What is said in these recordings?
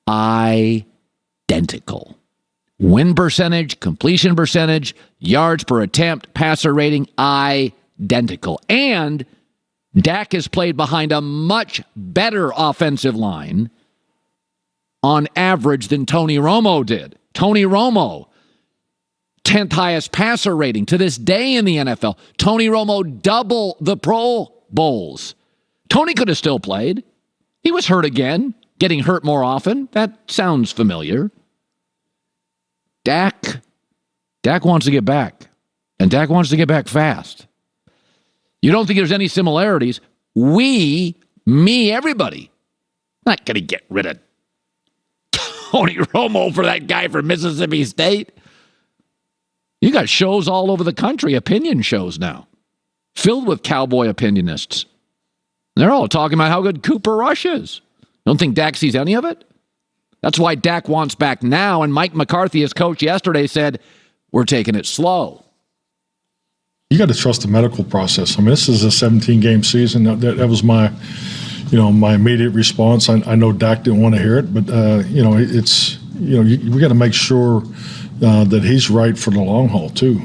identical. Win percentage, completion percentage, yards per attempt, passer rating, identical. And Dak has played behind a much better offensive line on average than Tony Romo did. Tony Romo, 10th highest passer rating to this day in the NFL. Tony Romo, double the Pro Bowls. Tony could have still played. He was hurt again, getting hurt more often. That sounds familiar. Dak wants to get back, and Dak wants to get back fast. You don't think there's any similarities? Everybody, not going to get rid of Tony Romo for that guy from Mississippi State. You got shows all over the country, opinion shows now, filled with cowboy opinionists. They're all talking about how good Cooper Rush is. Don't think Dak sees any of it? That's why Dak wants back now, and Mike McCarthy, his coach yesterday, said, we're taking it slow. You got to trust the medical process. I mean, this is a 17-game season. That was my immediate response. I know Dak didn't want to hear it, but we got to make sure that he's right for the long haul too.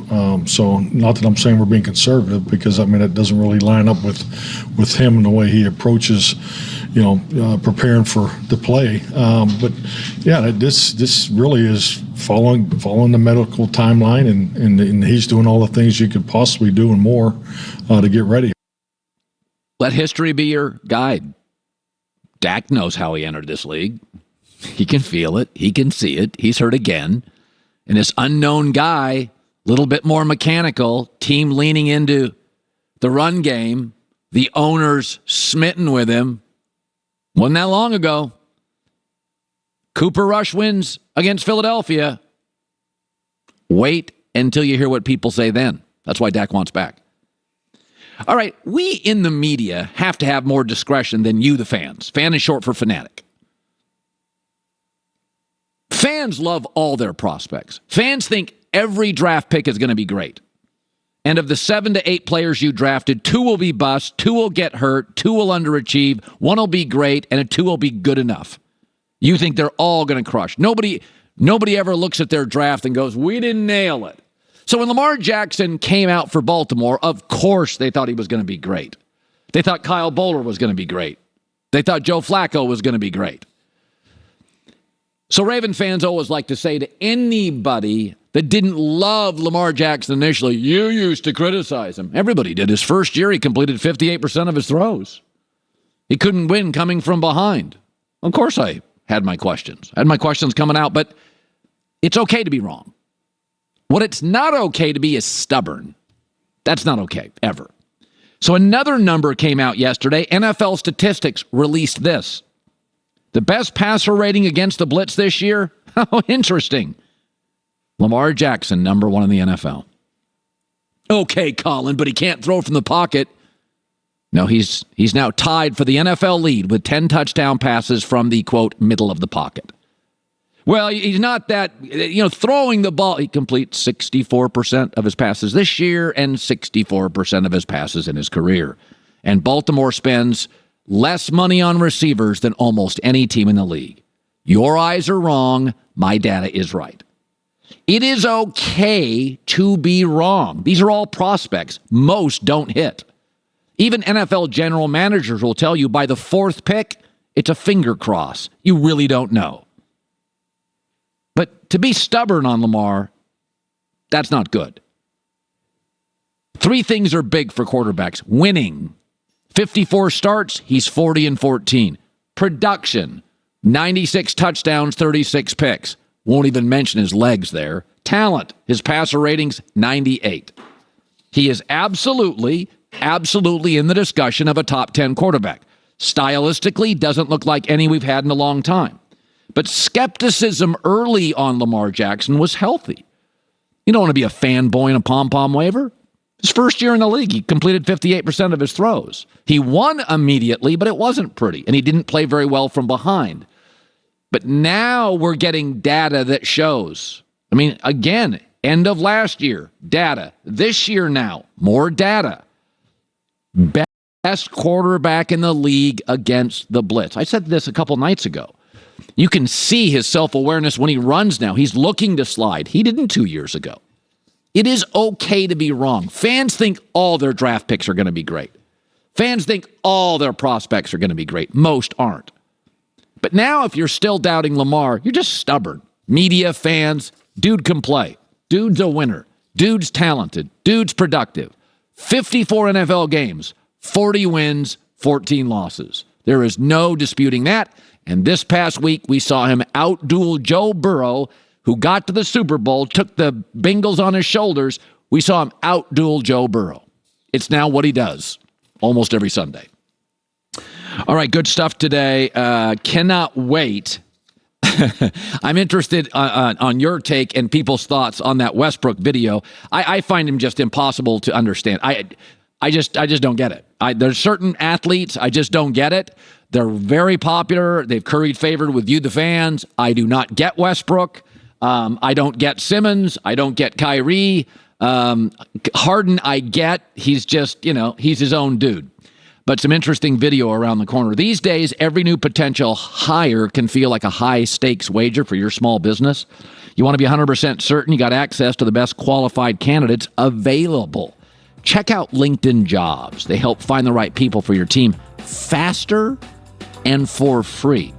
So not that I'm saying we're being conservative, because it doesn't really line up with him and the way he approaches, preparing for the play. But yeah, this really is following the medical timeline, and he's doing all the things you could possibly do and more to get ready. Let history be your guide. Dak knows how he entered this league. He can feel it. He can see it. He's hurt again. And this unknown guy, a little bit more mechanical, team leaning into the run game, the owner's smitten with him. Wasn't that long ago. Cooper Rush wins against Philadelphia. Wait until you hear what people say then. That's why Dak wants back. All right, we in the media have to have more discretion than you, the fans. Fan is short for fanatic. Fans love all their prospects. Fans think every draft pick is going to be great. And of the 7 to 8 players you drafted, 2 will be bust, 2 will get hurt, 2 will underachieve, 1 will be great, and 2 will be good enough. You think they're all going to crush. Nobody ever looks at their draft and goes, we didn't nail it. So when Lamar Jackson came out for Baltimore, of course they thought he was going to be great. They thought Kyle Bowler was going to be great. They thought Joe Flacco was going to be great. So Raven fans always like to say to anybody that didn't love Lamar Jackson initially, you used to criticize him. Everybody did. His first year, he completed 58% of his throws. He couldn't win coming from behind. Of course I had my questions. I had my questions coming out, but it's okay to be wrong. What it's not okay to be is stubborn. That's not okay, ever. So another number came out yesterday. NFL Statistics released this. The best passer rating against the blitz this year? How interesting. Lamar Jackson, number 1 in the NFL. Okay, Colin, but he can't throw from the pocket. No, he's now tied for the NFL lead with 10 touchdown passes from the, quote, middle of the pocket. Well, he's not that, throwing the ball. He completes 64% of his passes this year and 64% of his passes in his career. And Baltimore spends less money on receivers than almost any team in the league. Your eyes are wrong. My data is right. It is okay to be wrong. These are all prospects. Most don't hit. Even NFL general managers will tell you by the 4th pick, it's a finger cross. You really don't know. But to be stubborn on Lamar, that's not good. 3 things are big for quarterbacks. Winning. 54 starts, he's 40-14. Production, 96 touchdowns, 36 picks. Won't even mention his legs there. Talent, his passer ratings, 98. He is absolutely in the discussion of a top 10 quarterback. Stylistically, doesn't look like any we've had in a long time. But skepticism early on Lamar Jackson was healthy. You don't want to be a fanboy and a pom-pom waver. His first year in the league, he completed 58% of his throws. He won immediately, but it wasn't pretty, and he didn't play very well from behind. But now we're getting data that shows. Again, end of last year, data. This year now, more data. Best quarterback in the league against the blitz. I said this a couple nights ago. You can see his self-awareness when he runs now. He's looking to slide. He didn't 2 years ago. It is okay to be wrong. Fans think all their draft picks are going to be great. Fans think all their prospects are going to be great. Most aren't. But now if you're still doubting Lamar, you're just stubborn. Media, fans, dude can play. Dude's a winner. Dude's talented. Dude's productive. 54 NFL games, 40 wins, 14 losses. There is no disputing that. And this past week, we saw him outduel Joe Burrow, who got to the Super Bowl, took the Bengals on his shoulders. We saw him outduel Joe Burrow. It's now what he does almost every Sunday. All right, good stuff today. Cannot wait. I'm interested on your take and people's thoughts on that Westbrook video. I find him just impossible to understand. I just don't get it. There's certain athletes, I just don't get it. They're very popular. They've curried favor with you, the fans. I do not get Westbrook. I don't get Simmons. I don't get Kyrie. Harden, I get. He's just, he's his own dude. But some interesting video around the corner. These days, every new potential hire can feel like a high-stakes wager for your small business. You want to be 100% certain you got access to the best qualified candidates available. Check out LinkedIn Jobs. They help find the right people for your team faster and for free.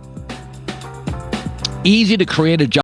Easy to create a job.